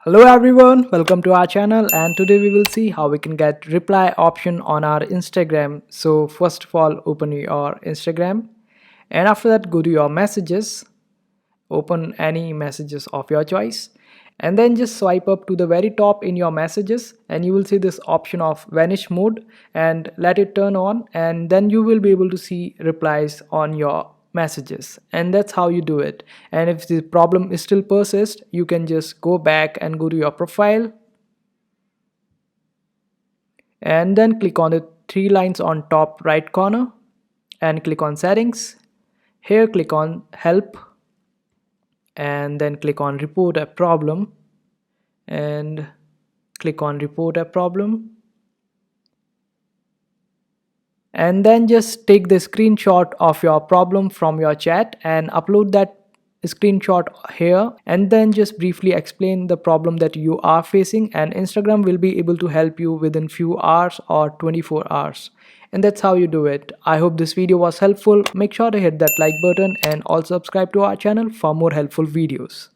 Hello everyone, welcome to our channel, and today we will see how we can get reply option on our Instagram. So first of all, open your Instagram, and after that go to your messages, open any messages of your choice, and then just swipe up to the very top in your messages, and you will see this option of vanish mode, and let it turn on, and then you will be able to see replies on your messages. And that's how you do it. And if the problem is still persist, you can just go back and go to your profile, and then click on the three lines on top right corner and click on settings. Here click on help, and then click on report a problem, and click on report a problem, and then just take the screenshot of your problem from your chat and upload that screenshot here, and then just briefly explain the problem that you are facing, and Instagram will be able to help you within few hours or 24 hours. And that's how you do it. I hope this video was helpful. Make sure to hit that like button and also subscribe to our channel for more helpful videos.